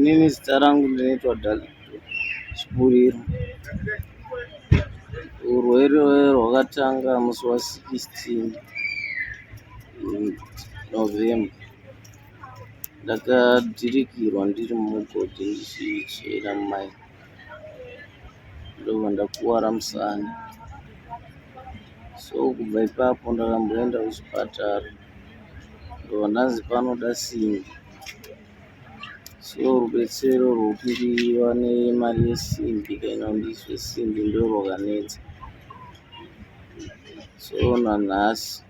Inini zita rangu ndinoitwa Chipuriro. Urwere rwakatanga musi wa16 November. Ndakadhirikirwa ndiri mumugodhi ndichichera mai, ndobva ndakuwara musana. So kubva ipapo ndakamboenda kuchipatara, ndobva ndanzi panoda simbi. So rubetsero rwokundiriva nemari yesimbi kana ndiswe simbi ndorwakanetsa. So nanhasi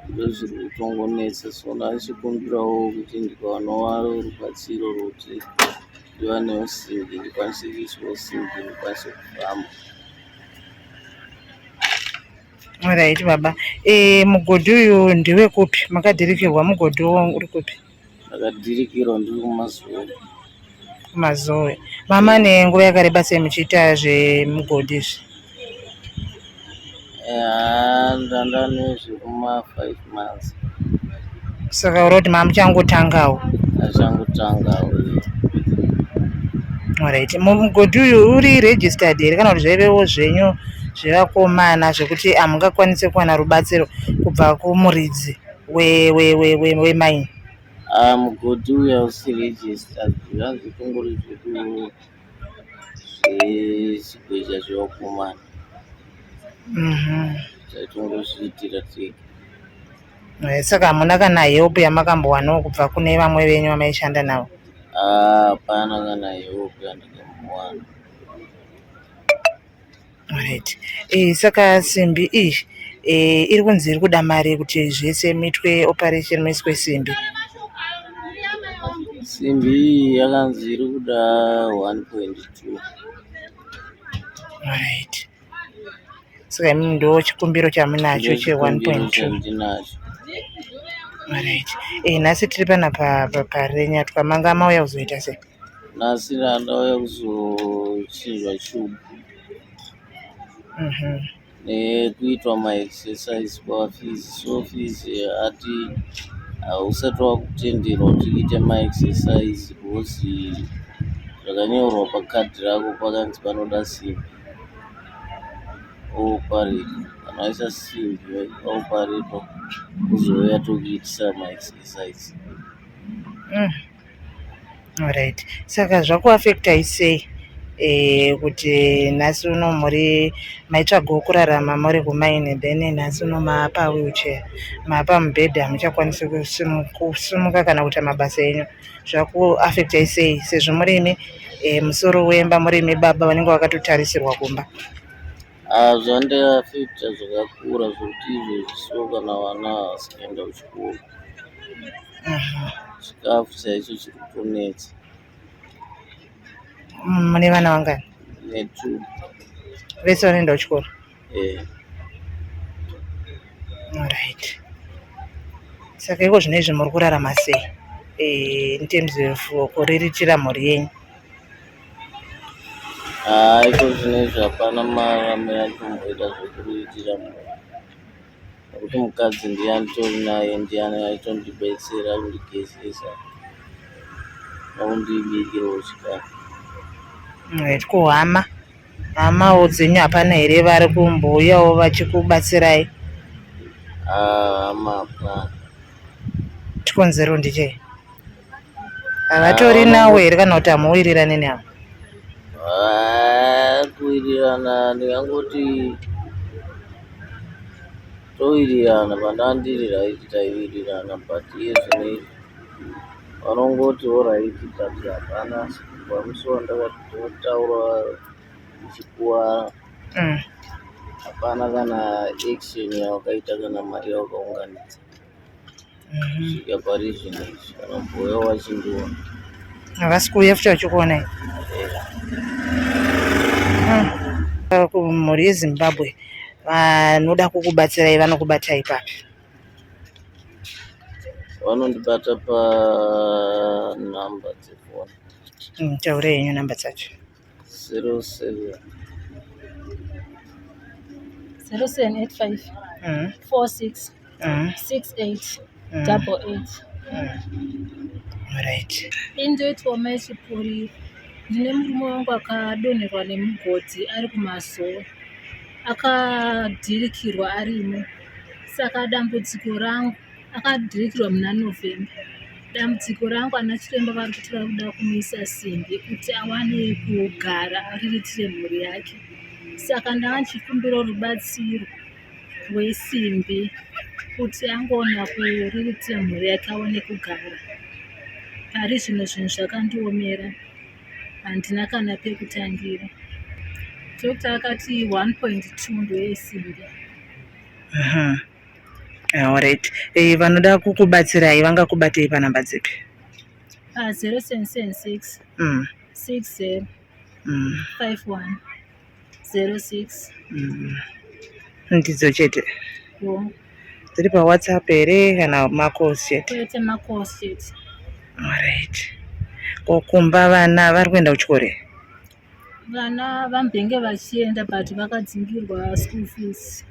ndozviri kutongonetsa. So ndachikumbirawo kuti ndikawanawo rubatsiro rwekuti ndivanewo simbi, ndikwanise kuiswawo simbi, ndikwanise kufamba. Alright baba. Mugodhi uyu ndiwe kupi? Makadhirikirwa mugodhi uri kupi? Ndakadhirikirwa ndiri kuMazowe. KuMazowe. Mama nenguva yakareba sei muchiita zvemugodhi izvi? Ndanda nezvekuma5 months. Saka uri kuti mama muchangotangawo? Achangotangawo. Alright. Mugodhi uyu uri registered here kana kuti zvaivewo zvenyu zvevakomana zvekuti hamungakwanise kuwana rubatsiro kubva kumuridzi wemaini? Mugodhi uyu hausi registered, zvanzi kungori zvechigweja zvevakomana. Taitongozviitira tega. Saka hamuna kana help yamakambowanawo kubva kune vamwe venyu vamaishanda navo? Hapana kana help yandakambowana. Right. Saka simbi iyi iri kunzi iri kuda mari kuti zvese muitwe operation muiswe simbi. Simbi iyi yakanzi iri kuda 1.2. Right. Saka imini ndo chikumbiro chamunacho che1.2. Ndinacho. Right. Nhasi tiri pana parenyatwa, manga mauya kuzoita sei? Nhasi ndauya kuzochinjwa shubu nekuitwa maexercise pavafizi. So fizi ati hausati wakutenderwa kuti uite maexercise because zvakanyorwa pakadhi rako pakanzi panoda simbi. Opareta kana waisa simbi opareta kuzouya tokuitisa maexercise. Alright. Saka zvakuafektai sei kuti nhasi uno muri maitsvagawo kurarama muri kumaini, then nhasi uno maapa wheelchair, maapa mubhedha, hamuchakwanisi kusumuka kana kuita mabasa enyu? Zvakuafektai sei sezvo murimi musoro wemba, murimi baba vanenge vakatotarisirwa kumba? Zvandiafekta zvakakura zvokuti izvezviso kana vana vasikaenda kuchikoro, chikafu chaicho chiri kutonetsa. Mune vana vangani? Ne2. Vese vanoenda kuchikoro? Alright. Saka iko zvinezvi muri kurarama sei in terms of kuriritira mhuri yenyu? Iko zvinezvi hapana marame yatomboita zvekuriritira mhuri, nokuti mukadzi ndianitori naye, ndiani aitondibetsera kundigezesa nokundibikirawo chikafu. Kuhama hamawo dzenyu hapana here vari kumbouyawo vachikubatsirai? Hama hapana. Chikonzero ndichei? Havatori nawo here kana kuti hamuwirirani navo? Kuwirirana ndingangoti towirirana, pandandiri raiti taiwirirana, but iye zvinezvi vanongoti oraiti tati hapana. Kubva musi wandakati totaura ichikuwara, hapana kana action yawakaita kana mari yawakaunganidza kusvika pari zvinezvi. Vanomboya wachindiona. Havasi kuuya futi vachikuonai? Mhuri yeZimbabwe vanoda kukubatsirai vanokubatai papi? Vanondibata panhamba dzefoni. Taurei henyu namba dzacho. 0785 46 68 88. Alright. Indoitwa maechipuriro. Ndine murume wangu akadonherwa nemugodhi ari kumazuva. Akadhirikirwa arimo. Saka dambudziko rangu akadhirikirwa muna November. Dambudziko rangu ana chiremba vari kuti vari kuda kumuisa simbi kuti awane kugara ariritire mhuri yake. Saka ndanga ndichikumbira rubatsiro rwesimbi kuti angoona kuriritira mhuri yake aone kugara. Pari zvino zvinhu zvakandiomera, handina kana pekutangira. Dokta akati 1.2 ndoyesimbi. Alright. Vanoda kukubatsirai vangakubatei panhamba dzipi? 0776 60 51 06. Ndidzo chete Wo, dziri paWhatsApp here kana macalls chete? kwete macalls chete. Alright. Kokumba vana vari kuenda kuchikoro? Vana vambenge vachienda but vakadzingirwa school fees.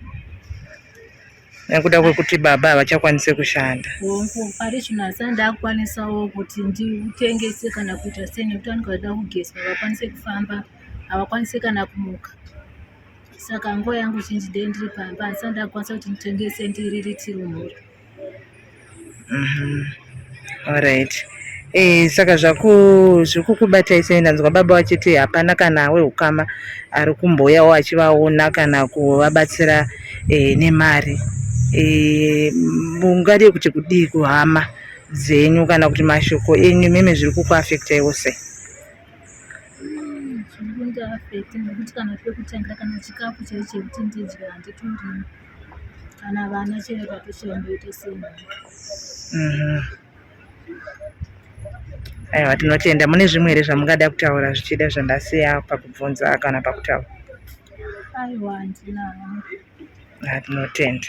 Nekuda kwekuti baba havachakwanisi kushanda. Hongu, pari zvino hasani ndakukwanisawo kuti nditengese kana kuita sei nekuti vanenge vachida kugezwa vakwanise kufamba, havakwanisi kana kumuka. Saka nguva yangu zhinji ndee ndiri pamba, handisati ndakwanisa kuti nditengese ndiriritire mhuri. Alright. Saka zviri kukubatai sei? Ndanzwa baba vachiti hapana kana wehukama ari kumboyawo achivaona kana kuvabatsira nemari. Mungade kuti kudii kuhama dzenyu kana kuti mashoko enyu meme zviri kukuafektaiwo sei? Zviri kundiafekta nekuti kana pekutangira kana chikafu chaicho chekuti ndidya handitorina. Kana vana chero patochera ndoita senhau. Aiwa, tinotenda. Mune zvimwe here zvamungada kutaura zvichida zvandasiya pakubvunza kana pakutaura? Aiwa, handina. Tinotenda.